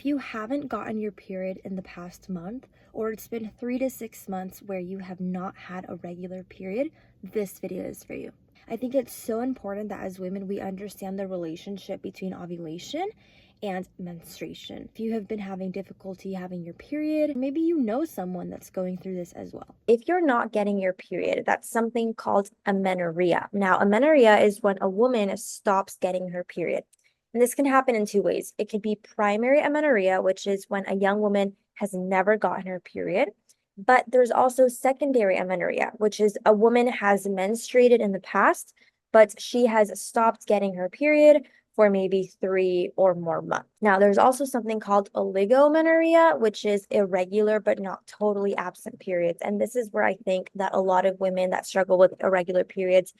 If you haven't gotten your period in the past month, or it's been 3 to 6 months where you have not had a regular period, this video is for you. I think it's so important that as women, we understand the relationship between ovulation and menstruation. If you have been having difficulty having your period, maybe you know someone that's going through this as well. If you're not getting your period, that's something called amenorrhea. Now, amenorrhea is when a woman stops getting her period. And this can happen in two ways. It could be primary amenorrhea, which is when a young woman has never gotten her period. But there's also secondary amenorrhea, which is a woman has menstruated in the past, but she has stopped getting her period for maybe 3 or more months. Now, there's also something called oligomenorrhea, which is irregular but not totally absent periods. And this is where I think that a lot of women that struggle with irregular periods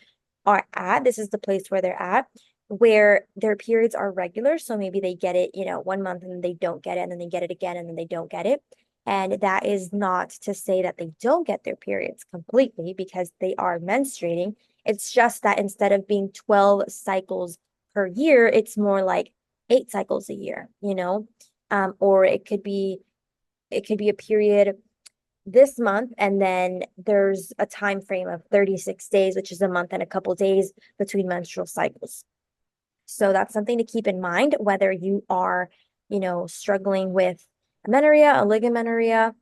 are at. This is the place where they're at, where their periods are regular. So maybe they get it, 1 month and then they don't get it, and then they get it again and then they don't get it. And that is not to say that they don't get their periods completely, because they are menstruating. It's just that instead of being 12 cycles per year, it's more like 8 cycles a year, or it could be a period this month, and then there's a time frame of 36 days, which is a month and a couple days between menstrual cycles. So that's something to keep in mind, whether you are, struggling with amenorrhea, oligomenorrhea.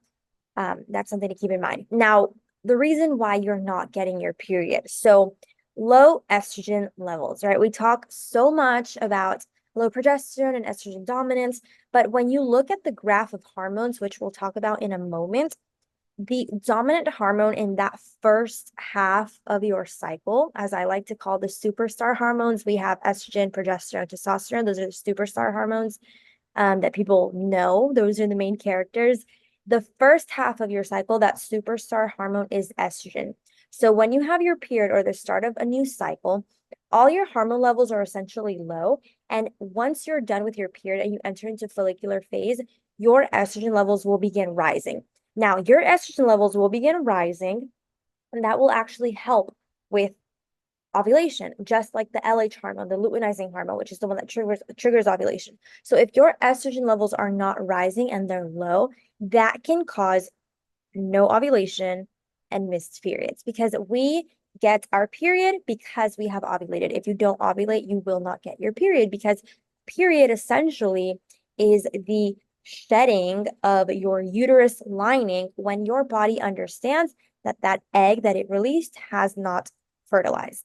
That's something to keep in mind. Now, the reason why you're not getting your period. So low estrogen levels, right? We talk so much about low progesterone and estrogen dominance, but when you look at the graph of hormones, which we'll talk about in a moment, the dominant hormone in that first half of your cycle, as I like to call the superstar hormones, we have estrogen, progesterone, testosterone. Those are the superstar hormones that people know. Those are the main characters. The first half of your cycle, that superstar hormone is estrogen. So when you have your period or the start of a new cycle, all your hormone levels are essentially low. And once you're done with your period and you enter into follicular phase, your estrogen levels will begin rising. Now, your estrogen levels will begin rising, and that will actually help with ovulation, just like the LH hormone, the luteinizing hormone, which is the one that triggers ovulation. So if your estrogen levels are not rising and they're low, that can cause no ovulation and missed periods, because we get our period because we have ovulated. If you don't ovulate, you will not get your period, because period essentially is the shedding of your uterus lining when your body understands that that egg that it released has not fertilized.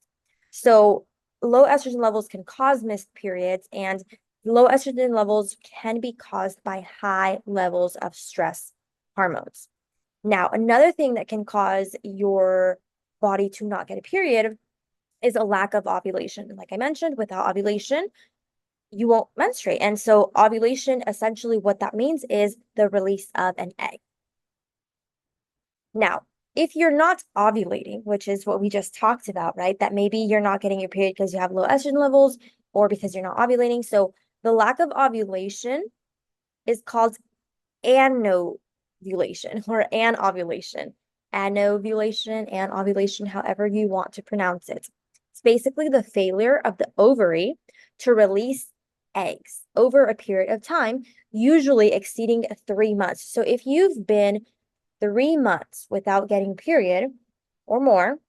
So low estrogen levels can cause missed periods, and low estrogen levels can be caused by high levels of stress hormones. Now, another thing that can cause your body to not get a period is a lack of ovulation. Like I mentioned, without ovulation, you won't menstruate. And so ovulation, essentially what that means is the release of an egg. Now, if you're not ovulating, which is what we just talked about, right? That maybe you're not getting your period because you have low estrogen levels or because you're not ovulating. So the lack of ovulation is called anovulation or anovulation. Anovulation, anovulation, however you want to pronounce it. It's basically the failure of the ovary to release eggs over a period of time, usually exceeding 3 months. So if you've been 3 months without getting period or more,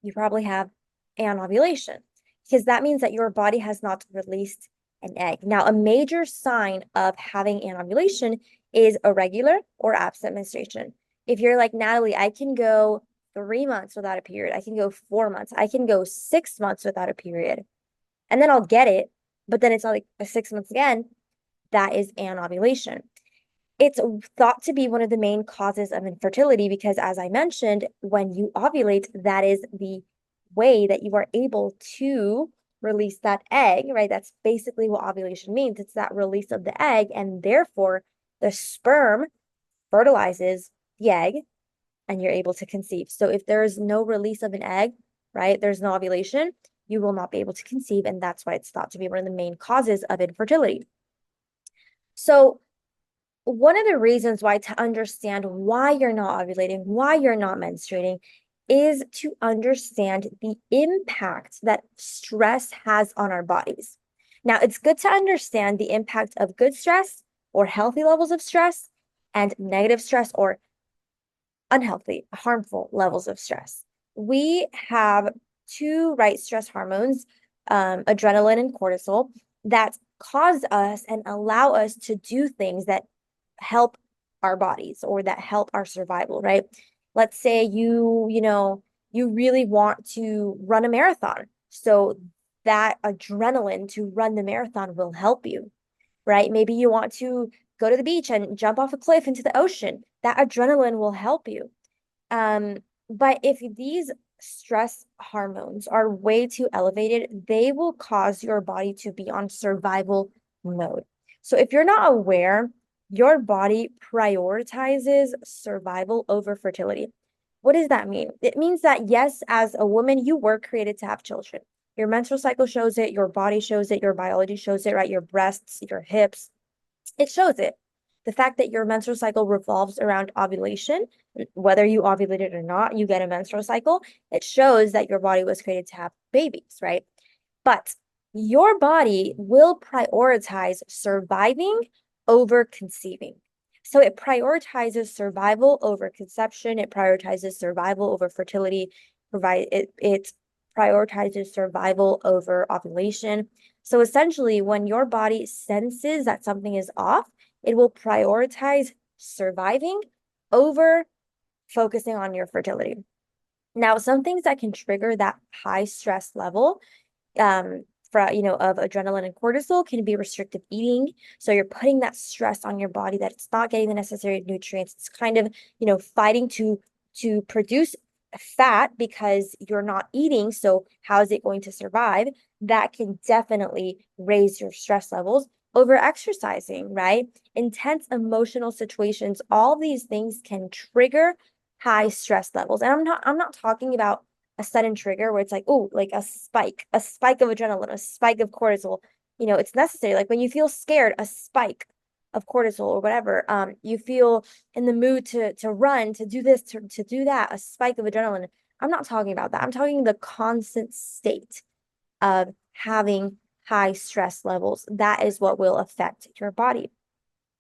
you probably have anovulation, because that means that your body has not released an egg. Now, a major sign of having anovulation is irregular or absent menstruation. If you're like, Natalie, I can go 3 months without a period, I can go 4 months, I can go 6 months without a period, and then I'll get it, but then it's not like 6 months again, that is anovulation. It's thought to be one of the main causes of infertility because, as I mentioned, when you ovulate, that is the way that you are able to release that egg, right? That's basically what ovulation means. It's that release of the egg, and therefore the sperm fertilizes the egg and you're able to conceive. So if there is no release of an egg, right, there's no ovulation, you will not be able to conceive, and that's why it's thought to be one of the main causes of infertility. So one of the reasons why, to understand why you're not ovulating, why you're not menstruating, is to understand the impact that stress has on our bodies. Now, it's good to understand the impact of good stress or healthy levels of stress, and negative stress or unhealthy, harmful levels of stress. We have two right stress hormones, adrenaline and cortisol, that cause us and allow us to do things that help our bodies or that help our survival, right? Let's say you really want to run a marathon. So that adrenaline to run the marathon will help you, right? Maybe you want to go to the beach and jump off a cliff into the ocean. That adrenaline will help you. Um, but if these stress hormones are way too elevated, they will cause your body to be on survival mode. So if you're not aware, your body prioritizes survival over fertility. What does that mean? It means that, yes, as a woman, you were created to have children. Your menstrual cycle shows it, your body shows it, your biology shows it, right? Your breasts, your hips, it shows it. The fact that your menstrual cycle revolves around ovulation, whether you ovulated or not, you get a menstrual cycle. It shows that your body was created to have babies, right? But your body will prioritize surviving over conceiving. So it prioritizes survival over conception. It prioritizes survival over fertility. It prioritizes survival over ovulation. So essentially, when your body senses that something is off, it will prioritize surviving over focusing on your fertility. Now, some things that can trigger that high stress level um of adrenaline and cortisol can be restrictive eating. So you're putting that stress on your body that it's not getting the necessary nutrients. It's kind of, fighting to produce fat because you're not eating. So how is it going to survive? That can definitely raise your stress levels. Over exercising, right? Intense emotional situations, all these things can trigger high stress levels. And I'm not talking about a sudden trigger where it's like, oh, like a spike of adrenaline, a spike of cortisol. It's necessary. Like when you feel scared, a spike of cortisol or whatever. You feel in the mood to run, to do this, to do that, a spike of adrenaline. I'm not talking about that. I'm talking the constant state of having high stress levels. That is what will affect your body.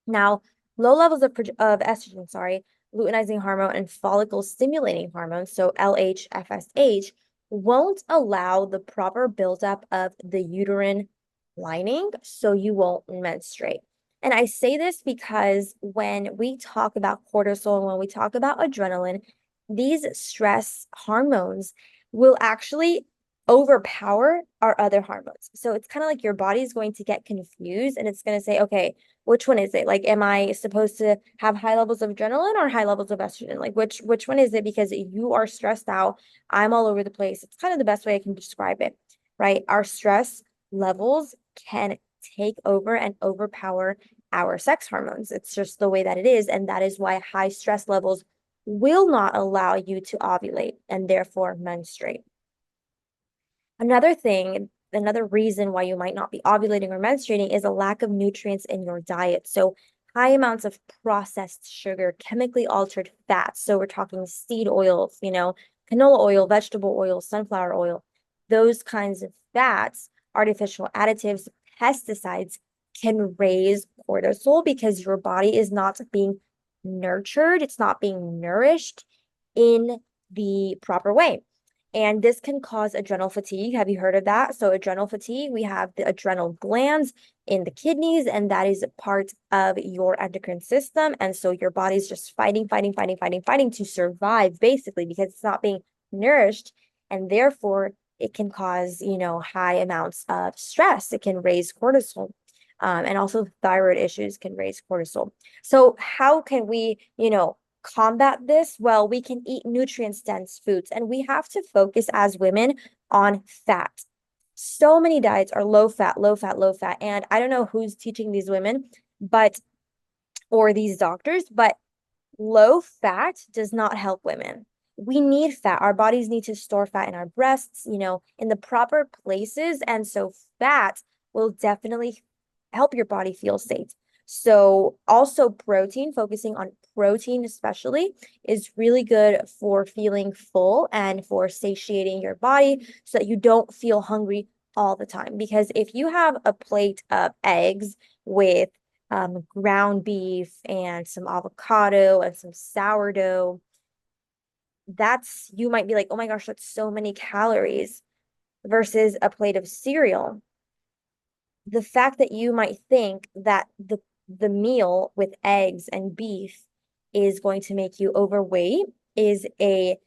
Now, low levels of estrogen, luteinizing hormone and follicle stimulating hormone, so LH, FSH, won't allow the proper buildup of the uterine lining, so you won't menstruate. And I say this because when we talk about cortisol, when we talk about adrenaline, these stress hormones will actually overpower our other hormones. So it's kind of like your body is going to get confused and it's going to say, okay, which one is it? Like, am I supposed to have high levels of adrenaline or high levels of estrogen? Like, which one is it? Because you are stressed out. I'm all over the place. It's kind of the best way I can describe it, right? Our stress levels can take over and overpower our sex hormones. It's just the way that it is. And that is why high stress levels will not allow you to ovulate and therefore menstruate. Another reason why you might not be ovulating or menstruating is a lack of nutrients in your diet. So high amounts of processed sugar, chemically altered fats. So we're talking seed oils, canola oil, vegetable oil, sunflower oil, those kinds of fats, artificial additives, pesticides can raise cortisol because your body is not being nurtured, it's not being nourished in the proper way. And this can cause adrenal fatigue. Have you heard of that? So adrenal fatigue, we have the adrenal glands in the kidneys, and that is a part of your endocrine system. And so your body's just fighting to survive, basically, because it's not being nourished. And therefore, it can cause, high amounts of stress. It can raise cortisol. And also thyroid issues can raise cortisol. So how can we, combat this? Well, we can eat nutrient-dense foods, and we have to focus as women on fat. So many diets are low fat, low fat, low fat. And I don't know who's teaching these women, or these doctors, but low fat does not help women. We need fat. Our bodies need to store fat in our breasts, in the proper places. And so fat will definitely help your body feel safe. So also protein, focusing on protein especially, is really good for feeling full and for satiating your body so that you don't feel hungry all the time. Because if you have a plate of eggs with ground beef and some avocado and some sourdough, you might be like, oh my gosh, that's so many calories versus a plate of cereal. The fact that you might think that the meal with eggs and beef is going to make you overweight is a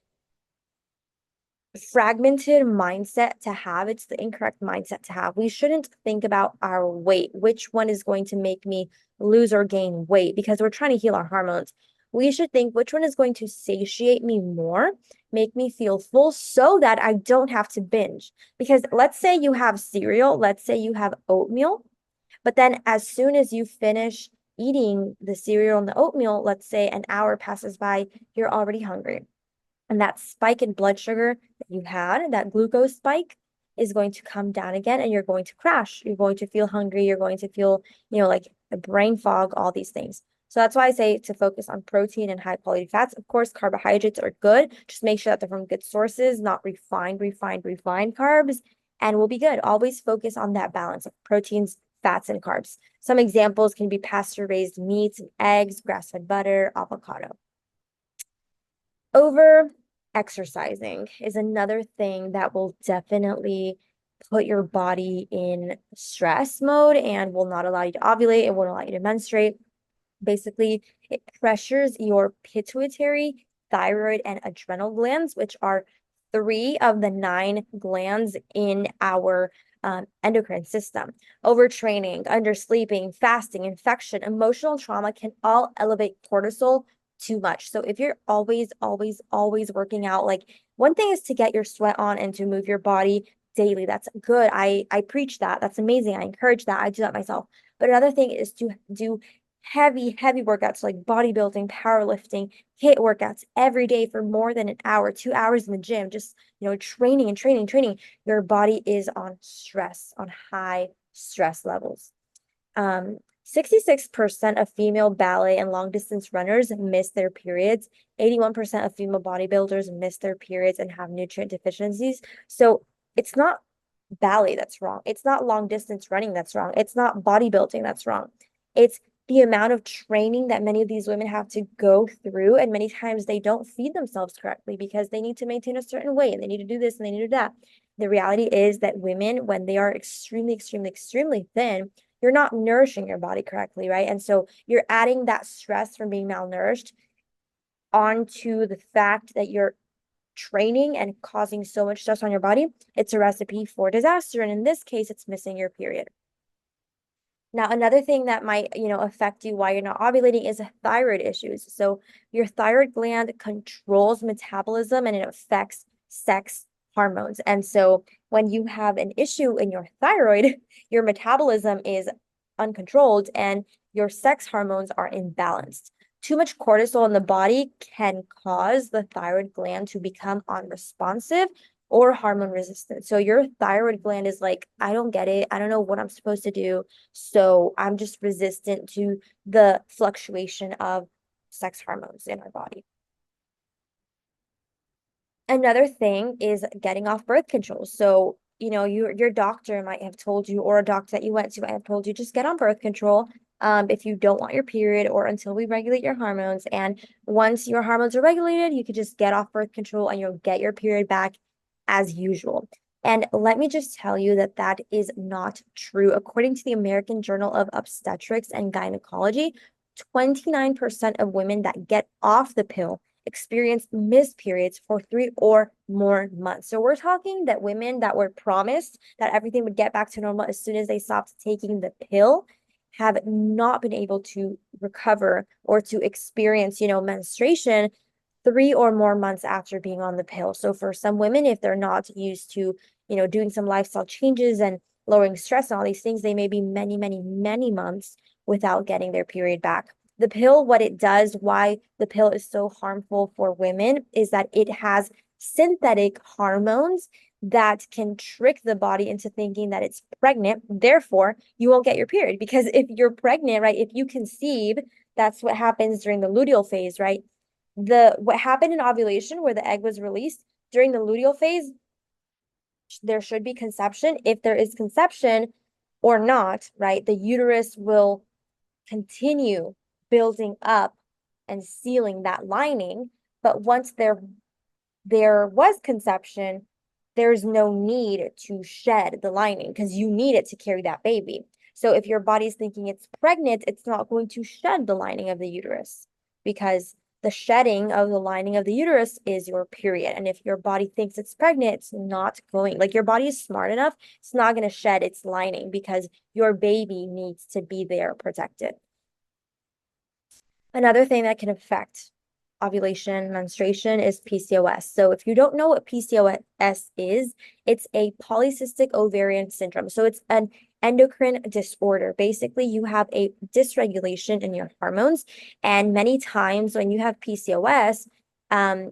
fragmented mindset to have. It's the incorrect mindset to have. We shouldn't think about our weight, which one is going to make me lose or gain weight, because we're trying to heal our hormones. We should think which one is going to satiate me more, make me feel full so that I don't have to binge. Because let's say you have cereal, let's say you have oatmeal, but then as soon as you finish eating the cereal and the oatmeal, let's say an hour passes by, you're already hungry. And that spike in blood sugar that you had, that glucose spike, is going to come down again and you're going to crash. You're going to feel hungry. You're going to feel, like a brain fog, all these things. So that's why I say to focus on protein and high quality fats. Of course, carbohydrates are good. Just make sure that they're from good sources, not refined carbs, and we'll be good. Always focus on that balance of proteins, fats, and carbs. Some examples can be pasture-raised meats and eggs, grass-fed butter, avocado. Over exercising is another thing that will definitely put your body in stress mode and will not allow you to ovulate. It won't allow you to menstruate. Basically, it pressures your pituitary, thyroid, and adrenal glands, which are three of the nine glands in our endocrine system. Overtraining, undersleeping, fasting, infection, emotional trauma can all elevate cortisol too much. So if you're always working out, like, one thing is to get your sweat on and to move your body daily. That's good. I preach that. That's amazing. I encourage that. I do that myself. But another thing is to do heavy workouts like bodybuilding, powerlifting, HIIT workouts every day for more than an hour, 2 hours in the gym, just, training and training. Your body is on stress, on high stress levels. 66% of female ballet and long distance runners miss their periods. 81% of female bodybuilders miss their periods and have nutrient deficiencies. So it's not ballet that's wrong. It's not long distance running that's wrong. It's not bodybuilding that's wrong. It's the amount of training that many of these women have to go through. And many times they don't feed themselves correctly because they need to maintain a certain weight and they need to do this and they need to do that. The reality is that women, when they are extremely thin, you're not nourishing your body correctly, right? And so you're adding that stress from being malnourished onto the fact that you're training and causing so much stress on your body. It's a recipe for disaster. And in this case, it's missing your period. Now, another thing that might, affect you while you're not ovulating is thyroid issues. So your thyroid gland controls metabolism and it affects sex hormones. And so when you have an issue in your thyroid, your metabolism is uncontrolled and your sex hormones are imbalanced. Too much cortisol in the body can cause the thyroid gland to become unresponsive or hormone resistant. So your thyroid gland is like, I don't get it. I don't know what I'm supposed to do. So I'm just resistant to the fluctuation of sex hormones in our body. Another thing is getting off birth control. So, your doctor might have told you, or a doctor that you went to might have told you, just get on birth control if you don't want your period or until we regulate your hormones. And once your hormones are regulated, you could just get off birth control and you'll get your period back as usual. And let me just tell you that that is not true. According to the American Journal of Obstetrics and Gynecology, 29% of women that get off the pill experience missed periods for 3 or more months. So we're talking that women that were promised that everything would get back to normal as soon as they stopped taking the pill have not been able to recover or to experience, menstruation 3 or more months after being on the pill. So for some women, if they're not used to, doing some lifestyle changes and lowering stress and all these things, they may be many months without getting their period back. The pill, what it does, why the pill is so harmful for women, is that it has synthetic hormones that can trick the body into thinking that it's pregnant. Therefore, you won't get your period because if you're pregnant, right, if you conceive, that's what happens during the luteal phase, right? What happened in ovulation where the egg was released during the luteal phase, there should be conception. If there is conception or not, right, the uterus will continue building up and sealing that lining. But once there was conception, there's no need to shed the lining because you need it to carry that baby. So if your body's thinking it's pregnant, it's not going to shed the lining of the uterus because the shedding of the lining of the uterus is your period. And if your body thinks it's pregnant, it's not going, like your body is smart enough, it's not going to shed its lining because your baby needs to be there protected. Another thing that can affect ovulation, menstruation is PCOS. So if you don't know what PCOS is, it's a polycystic ovarian syndrome. So it's an endocrine disorder. Basically, you have a dysregulation in your hormones. And many times when you have PCOS,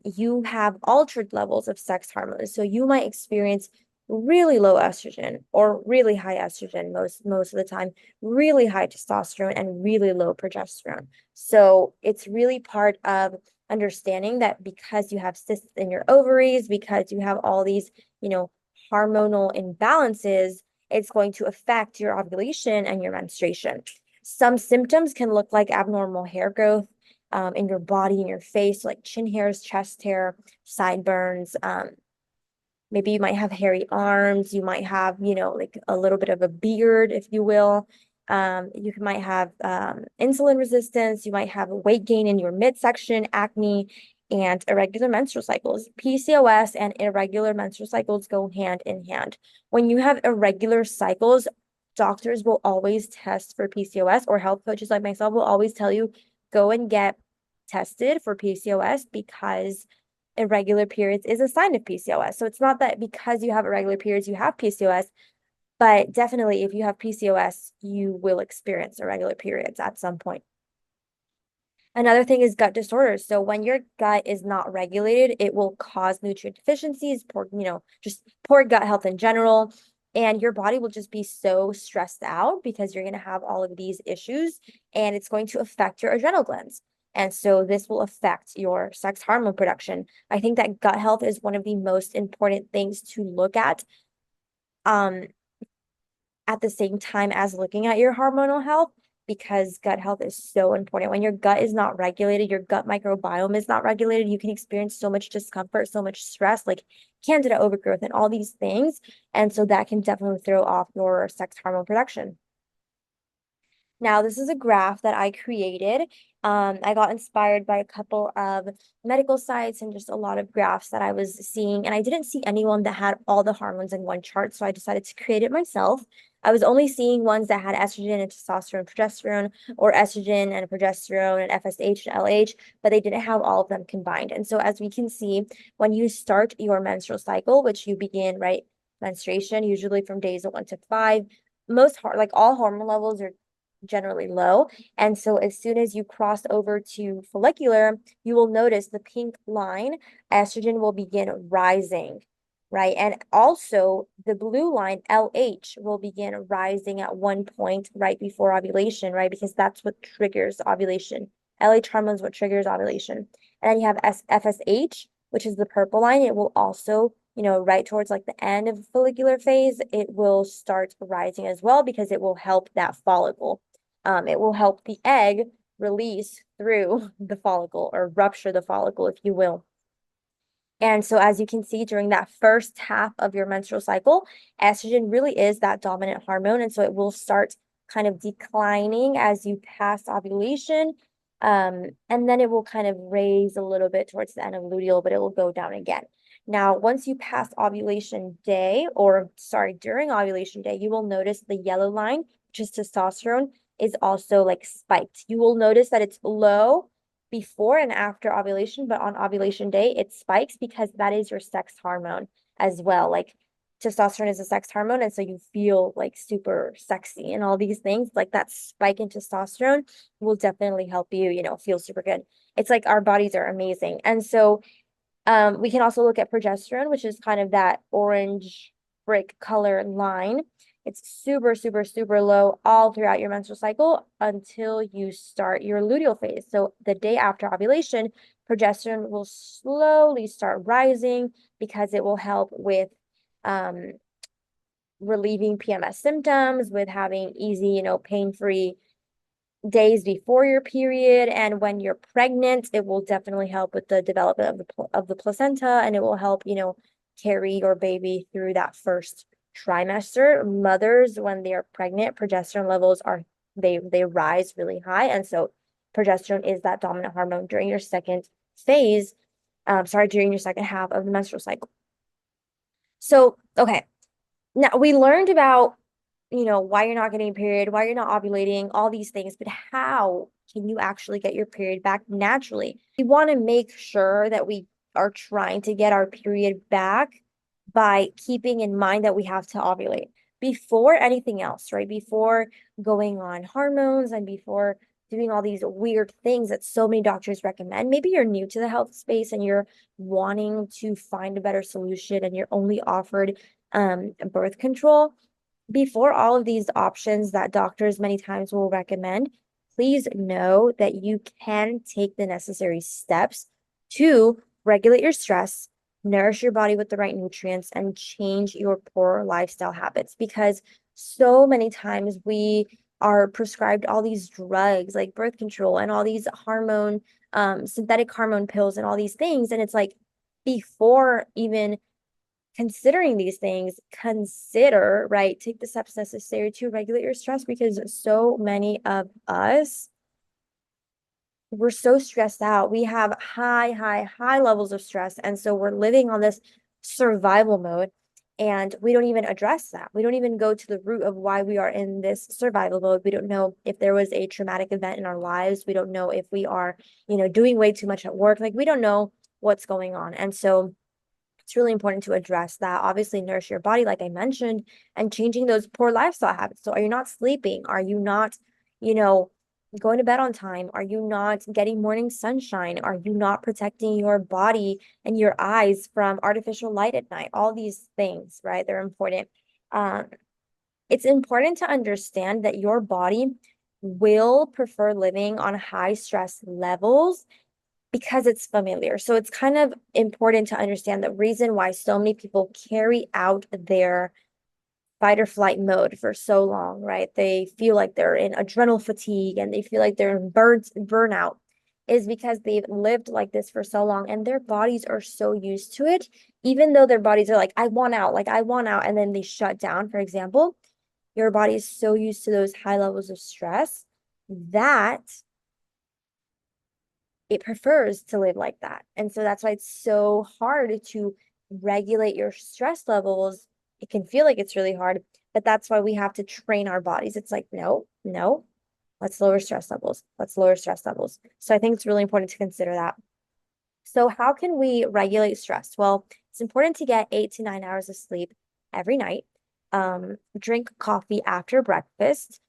you have altered levels of sex hormones. So you might experience really low estrogen or really high estrogen most of the time, really high testosterone and really low progesterone. So it's really part of understanding that because you have cysts in your ovaries, because you have all these, hormonal imbalances, it's going to affect your ovulation and your menstruation. Some symptoms can look like abnormal hair growth in your body, in your face, like chin hairs, chest hair, sideburns. Maybe you might have hairy arms. You might have, like a little bit of a beard, if you will. You might have insulin resistance. You might have weight gain in your midsection, acne, and irregular menstrual cycles. PCOS and irregular menstrual cycles go hand in hand. When you have irregular cycles, doctors will always test for PCOS, or health coaches like myself will always tell you, go and get tested for PCOS because irregular periods is a sign of PCOS. So it's not that because you have irregular periods, you have PCOS, but definitely if you have PCOS, you will experience irregular periods at some point. Another thing is gut disorders. So when your gut is not regulated, it will cause nutrient deficiencies, poor, just poor gut health in general. And your body will just be so stressed out because you're going to have all of these issues and it's going to affect your adrenal glands. And so this will affect your sex hormone production. I think that gut health is one of the most important things to look um, at the same time as looking at your hormonal health because gut health is so important. When your gut is not regulated, your gut microbiome is not regulated, you can experience so much discomfort, so much stress, like candida overgrowth and all these things. And so that can definitely throw off your sex hormone production. Now, this is a graph that I created. I got inspired by a couple of medical sites and just a lot of graphs that I was seeing. And I didn't see anyone that had all the hormones in one chart, so I decided to create it myself. I was only seeing ones that had estrogen and testosterone and progesterone, or estrogen and progesterone and FSH and LH, but they didn't have all of them combined. And so as we can see, when you start your menstrual cycle, which you begin, right, menstruation, usually from days 1 to 5, like all hormone levels are generally low. And so as soon as you cross over to follicular, you will notice the pink line, estrogen will begin rising, right? And also the blue line, LH, will begin rising at one point right before ovulation, right? Because that's what triggers ovulation. LH hormone is what triggers ovulation. And then you have FSH, which is the purple line. It will also, right towards like the end of the follicular phase, it will start rising as well because it will help that follicle. It will help the egg release through the follicle or rupture the follicle, if you will. And so as you can see during that first half of your menstrual cycle, estrogen really is that dominant hormone. And so it will start kind of declining as you pass ovulation. And then it will kind of raise a little bit towards the end of luteal, but it will go down again. Now, once you pass ovulation day, or sorry, during ovulation day, you will notice the yellow line, which is testosterone, is also like spiked. You will notice that it's low before and after ovulation, but on ovulation day, it spikes because that is your sex hormone as well. Like testosterone is a sex hormone, and so you feel like super sexy and all these things. Like that spike in testosterone will definitely help you, feel super good. It's like our bodies are amazing. And so we can also look at progesterone, which is kind of that orange brick color line. It's super, super, super low all throughout your menstrual cycle until you start your luteal phase. So the day after ovulation, progesterone will slowly start rising because it will help with um, relieving PMS symptoms, with having easy, pain-free days before your period, and when you're pregnant, it will definitely help with the development of the placenta, and it will help, carry your baby through that first trimester. Mothers, when they are pregnant, progesterone levels are they rise really high, and so progesterone is that dominant hormone during your second phase, during your second half of the menstrual cycle. So, okay, now we learned about, why you're not getting a period, why you're not ovulating, all these things, but how can you actually get your period back naturally? We want to make sure that we are trying to get our period back by keeping in mind that we have to ovulate before anything else, right? Before going on hormones and before doing all these weird things that so many doctors recommend. Maybe you're new to the health space and you're wanting to find a better solution and you're only offered birth control. Before all of these options that doctors many times will recommend, please know that you can take the necessary steps to regulate your stress, nourish your body with the right nutrients, and change your poor lifestyle habits. Because so many times we are prescribed all these drugs like birth control and all these synthetic hormone pills and all these things. And it's like, before even considering these things, consider, right, take the steps necessary to regulate your stress, because so many of us, we're so stressed out. We have high levels of stress. And so we're living on this survival mode, and we don't even address that. We don't even go to the root of why we are in this survival mode. We don't know if there was a traumatic event in our lives. We don't know if we are, doing way too much at work. Like, we don't know what's going on. And so it's really important to address that. Obviously, nourish your body, like I mentioned, and changing those poor lifestyle habits. So, are you not sleeping? Are you not, you know, going to bed on time? Are you not getting morning sunshine? Are you not protecting your body and your eyes from artificial light at night? All these things, right? They're important. Um, it's important to understand that your body will prefer living on high stress levels because it's familiar. So it's kind of important to understand the reason why so many people carry out their fight or flight mode for so long, right? They feel like they're in adrenal fatigue and they feel like they're in burnout, is because they've lived like this for so long and their bodies are so used to it. Even though their bodies are like, I want out, and then they shut down, for example, your body is so used to those high levels of stress that it prefers to live like that. And so that's why it's so hard to regulate your stress levels. It can feel like it's really hard, but that's why we have to train our bodies. It's like, no, no, let's lower stress levels. Let's lower stress levels. So I think it's really important to consider that. So, how can we regulate stress? Well, it's important to get 8 to 9 hours of sleep every night. Drink coffee after breakfast,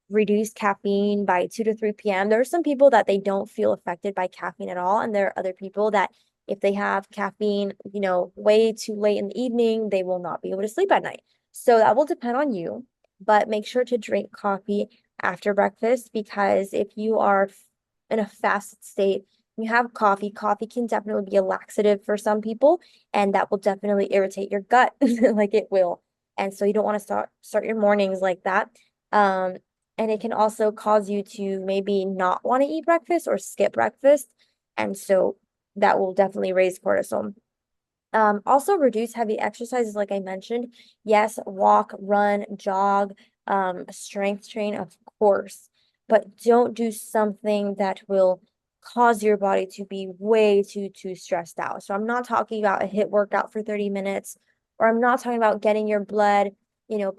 reduce caffeine by 2 to 3 p.m. There are some people that they don't feel affected by caffeine at all. And there are other people that if they have caffeine, way too late in the evening, they will not be able to sleep at night. So that will depend on you, but make sure to drink coffee after breakfast, because if you are in a fasted state, you have coffee can definitely be a laxative for some people, and that will definitely irritate your gut like it will. And so you don't want to start your mornings like that. Um, and it can also cause you to maybe not want to eat breakfast or skip breakfast. And so that will definitely raise cortisol. Also reduce heavy exercises, like I mentioned. Yes, walk, run, jog, strength train, of course, but don't do something that will cause your body to be way too stressed out. So I'm not talking about a HIIT workout for 30 minutes, or I'm not talking about getting your blood,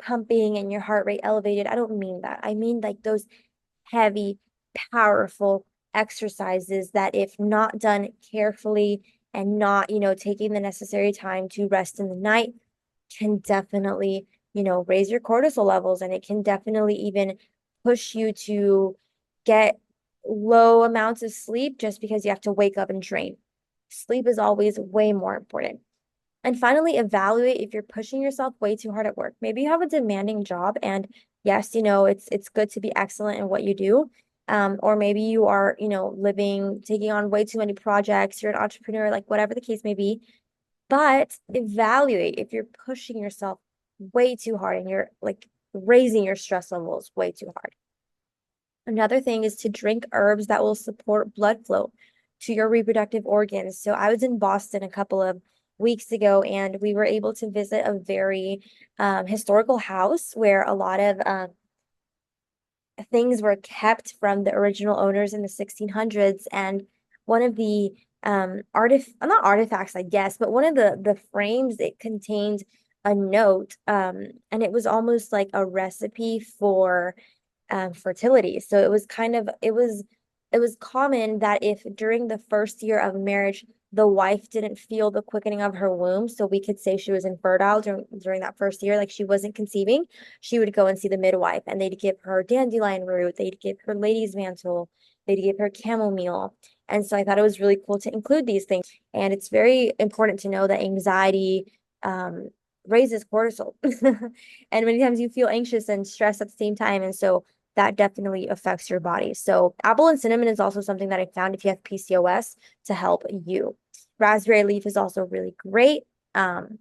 pumping and your heart rate elevated. I don't mean that. I mean like those heavy, powerful exercises that, if not done carefully and not, taking the necessary time to rest in the night, can definitely, raise your cortisol levels, and it can definitely even push you to get low amounts of sleep just because you have to wake up and train. Sleep is always way more important. And finally, evaluate if you're pushing yourself way too hard at work. Maybe you have a demanding job, and yes, it's good to be excellent in what you do. Or maybe you are, taking on way too many projects. You're an entrepreneur, like whatever the case may be. But evaluate if you're pushing yourself way too hard and you're like raising your stress levels way too hard. Another thing is to drink herbs that will support blood flow to your reproductive organs. So I was in Boston a couple of weeks ago, and we were able to visit a very historical house where a lot of things were kept from the original owners in the 1600s. And one of the not artifacts, I guess, but one of the frames, it contained a note, and it was almost like a recipe for fertility. So it was it was common that if during the first year of marriage the wife didn't feel the quickening of her womb, so we could say she was infertile during that first year, like she wasn't conceiving, she would go and see the midwife, and they'd give her dandelion root, they'd give her lady's mantle, they'd give her chamomile. And so I thought it was really cool to include these things. And it's very important to know that anxiety raises cortisol. And many times you feel anxious and stressed at the same time. And so that definitely affects your body. So apple and cinnamon is also something that I found if you have PCOS to help you. Raspberry leaf is also really great. And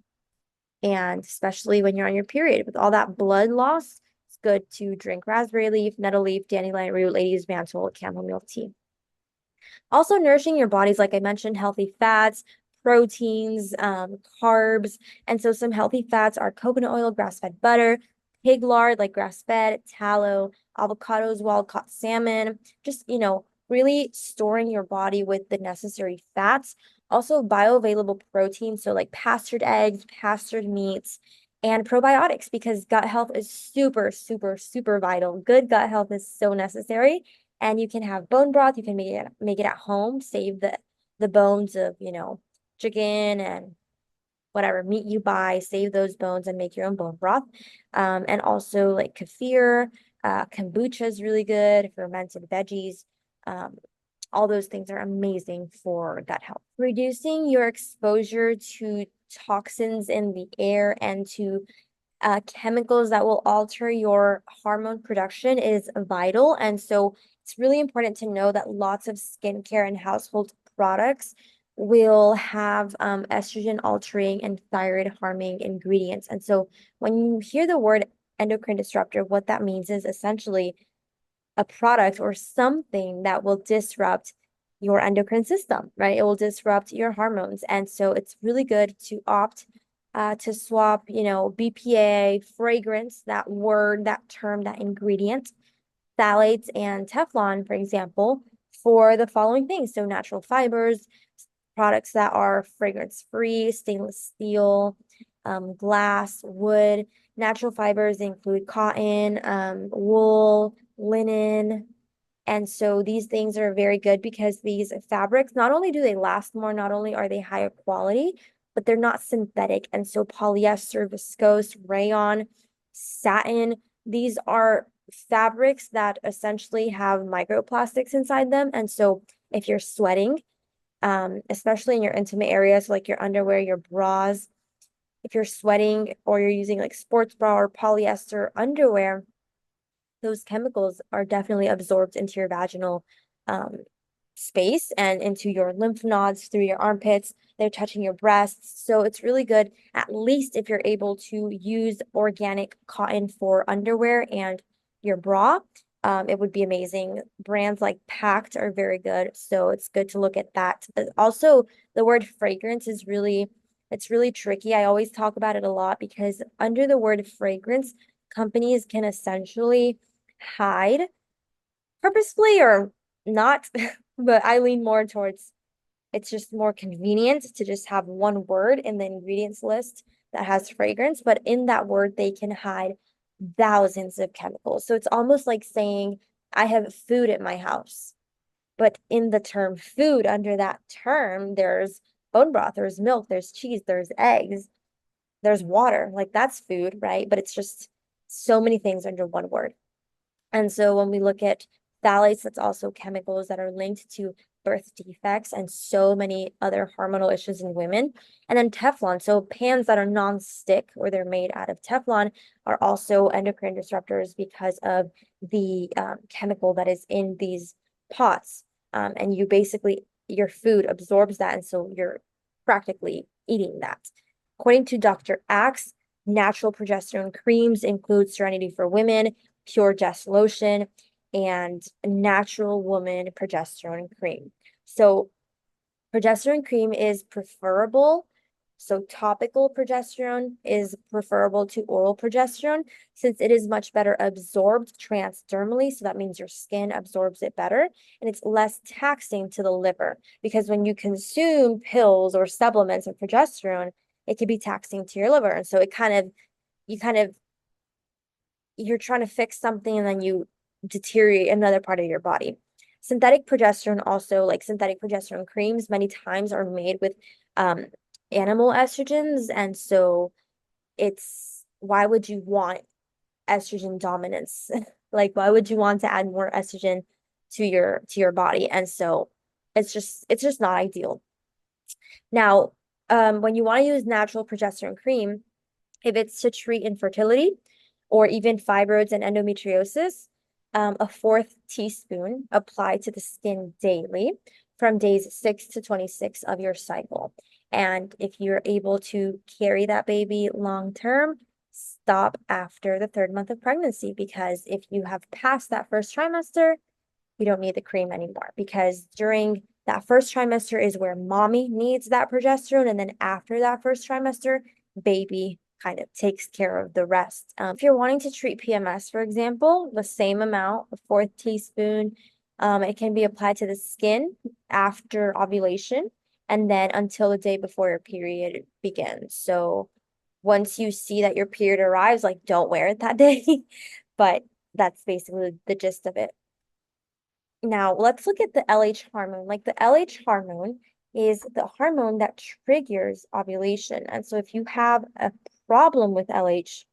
especially when you're on your period with all that blood loss, it's good to drink raspberry leaf, nettle leaf, dandelion root, lady's mantle, chamomile tea. Also nourishing your bodies, like I mentioned, healthy fats, proteins, carbs. And so some healthy fats are coconut oil, grass-fed butter, pig lard, like grass-fed, tallow, avocados, wild-caught salmon, just, really storing your body with the necessary fats. Also bioavailable protein, so like pastured eggs, pastured meats, and probiotics, because gut health is super, super, super vital. Good gut health is so necessary. And you can have bone broth. You can make it at home. Save the bones of, chicken and whatever meat you buy. Save those bones and make your own bone broth. And also like kefir, kombucha is really good. Fermented veggies. All those things are amazing for gut health. Reducing your exposure to toxins in the air and to chemicals that will alter your hormone production is vital. And so it's really important to know that lots of skincare and household products will have estrogen altering and thyroid harming ingredients. And so when you hear the word endocrine disruptor, what that means is essentially a product or something that will disrupt your endocrine system, right? It will disrupt your hormones. And so it's really good to opt to swap, BPA, fragrance, that word, that term, that ingredient, phthalates, and Teflon, for example, for the following things. So natural fibers, products that are fragrance-free, stainless steel, glass, wood. Natural fibers include cotton, wool, linen. And so these things are very good because these fabrics, not only do they last more, not only are they higher quality, but they're not synthetic. And so polyester, viscose, rayon, satin, these are fabrics that essentially have microplastics inside them. And so if you're sweating, especially in your intimate areas, like your underwear, your bras, if you're sweating or you're using like sports bra or polyester underwear, those chemicals are definitely absorbed into your vaginal space and into your lymph nodes through your armpits. They're touching your breasts. So it's really good, at least if you're able to use organic cotton for underwear and your bra. It would be amazing. Brands like Pact are very good. So it's good to look at that. Also, the word fragrance is it's really tricky. I always talk about it a lot because under the word fragrance, companies can essentially hide purposefully or not, but I lean more towards it's just more convenient to just have one word in the ingredients list that has fragrance, but in that word, they can hide thousands of chemicals. So it's almost like saying, I have food at my house. But in the term food, under that term, there's bone broth, there's milk, there's cheese, there's eggs, there's water. Like that's food, right? But it's just so many things under one word. And so when we look at phthalates, that's also chemicals that are linked to birth defects and so many other hormonal issues in women. And then Teflon, so pans that are non-stick or they're made out of Teflon are also endocrine disruptors because of the chemical that is in these pots. And your food absorbs that. And so you're practically eating that. According to Dr. Axe, natural progesterone creams include Serenity for Women, Pure Just Lotion, and natural woman progesterone cream. So progesterone cream is preferable. So topical progesterone is preferable to oral progesterone since it is much better absorbed transdermally. So that means your skin absorbs it better and it's less taxing to the liver because when you consume pills or supplements of progesterone, it can be taxing to your liver. And so you kind of, you're trying to fix something and then you deteriorate another part of your body. Synthetic progesterone also, like synthetic progesterone creams, many times are made with um, animal estrogens. And so it's why would you want estrogen dominance? Like, why would you want to add more estrogen to your body? And so it's just not ideal. Now, when you want to use natural progesterone cream, if it's to treat infertility or even fibroids and endometriosis, a fourth teaspoon applied to the skin daily from days 6 to 26 of your cycle. And if you're able to carry that baby long term, stop after the third month of pregnancy because if you have passed that first trimester, you don't need the cream anymore because during that first trimester is where mommy needs that progesterone. And then after that first trimester, baby kind of takes care of the rest. If you're wanting to treat PMS, for example, the same amount, a fourth teaspoon, it can be applied to the skin after ovulation and then until the day before your period begins. So once you see that your period arrives, like don't wear it that day. But that's basically the gist of it. Now, let's look at the LH hormone. Like the LH hormone is the hormone that triggers ovulation. And so if you have a problem with LH,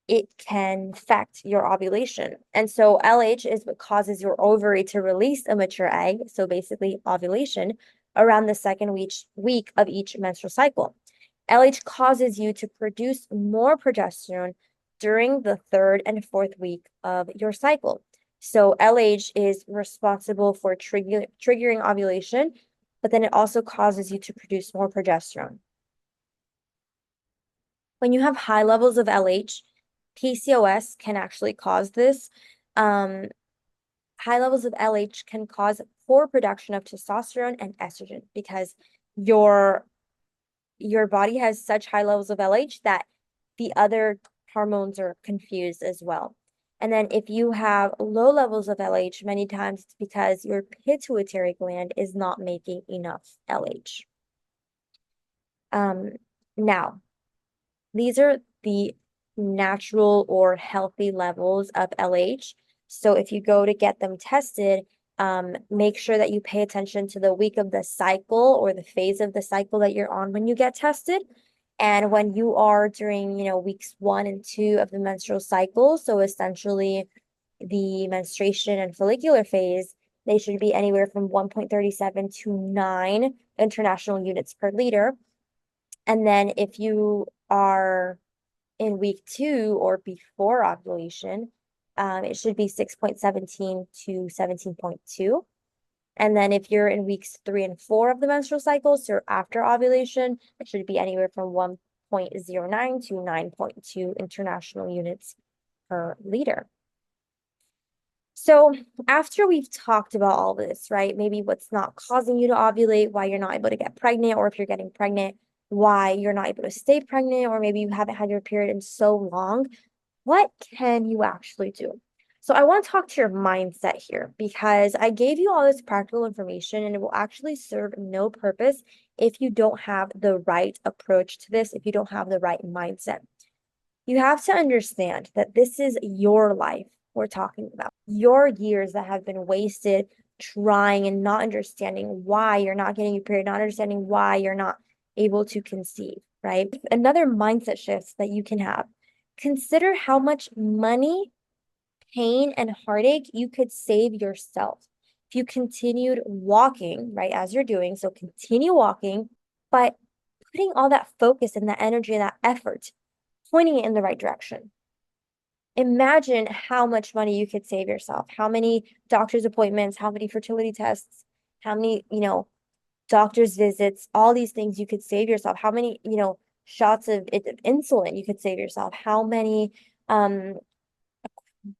it can affect your ovulation. And so LH is what causes your ovary to release a mature egg, so basically ovulation, around the second week of each menstrual cycle. LH causes you to produce more progesterone during the third and fourth week of your cycle. So LH is responsible for triggering ovulation, but then it also causes you to produce more progesterone. When you have high levels of LH, PCOS can actually cause this. Um, High levels of LH can cause poor production of testosterone and estrogen because your your body has such high levels of LH that the other hormones are confused as well. And then if you have low levels of LH, many times it's because your pituitary gland is not making enough LH. Um, Now, these are the natural or healthy levels of LH. So if you go to get them tested, make sure that you pay attention to the week of the cycle or the phase of the cycle that you're on when you get tested. And when you are during, weeks 1 and 2 of the menstrual cycle, so essentially the menstruation and follicular phase, they should be anywhere from 1.37 to 9 international units per liter. And then if you are in week 2 or before ovulation, it should be 6.17 to 17.2. And then if you're in weeks 3 and 4 of the menstrual cycle, so after ovulation, it should be anywhere from 1.09 to 9.2 international units per liter. So after we've talked about all this, right? Maybe what's not causing you to ovulate, why you're not able to get pregnant, or if you're getting pregnant, why you're not able to stay pregnant, or maybe you haven't had your period in so long, what can you actually do? So I want to talk to your mindset here because I gave you all this practical information and it will actually serve no purpose if you don't have the right approach to this, if you don't have the right mindset. You have to understand that this is your life we're talking about, your years that have been wasted trying and not understanding why you're not getting your period, not understanding why you're not able to conceive, right? Another mindset shift that you can have. Consider how much money, pain, and heartache you could save yourself if you continued walking, right, as you're doing. So continue walking, but putting all that focus and that energy and that effort, pointing it in the right direction. Imagine how much money you could save yourself, how many doctor's appointments, how many fertility tests, how many, doctor's visits, all these things you could save yourself, how many, shots of insulin you could save yourself, how many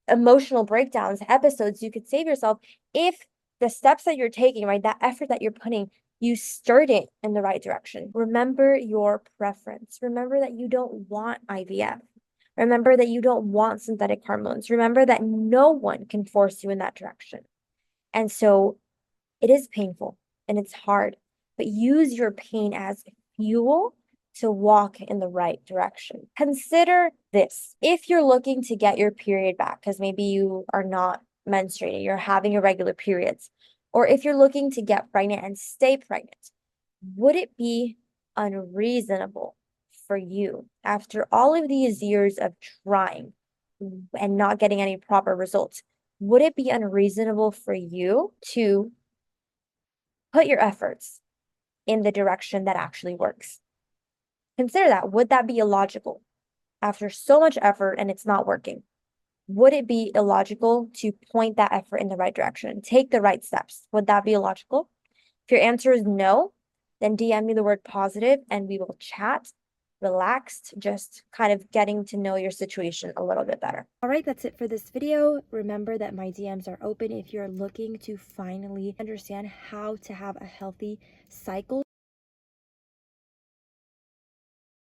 emotional breakdowns, episodes, you could save yourself if the steps that you're taking, right, that effort that you're putting, you stirred it in the right direction. Remember your preference. Remember that you don't want IVF. Remember that you don't want synthetic hormones. Remember that no one can force you in that direction. And so it is painful and it's hard, but use your pain as fuel to walk in the right direction. Consider this. If you're looking to get your period back, because maybe you are not menstruating, you're having irregular periods, or if you're looking to get pregnant and stay pregnant, would it be unreasonable for you after all of these years of trying and not getting any proper results? Would it be unreasonable for you to put your efforts in the direction that actually works? Consider that. Would that be illogical after so much effort and it's not working? Would it be illogical to point that effort in the right direction, take the right steps? Would that be illogical? If your answer is no, then DM me the word positive and we will chat relaxed, just kind of getting to know your situation a little bit better. All right, that's it for this video. Remember that my DMs are open if you're looking to finally understand how to have a healthy cycle.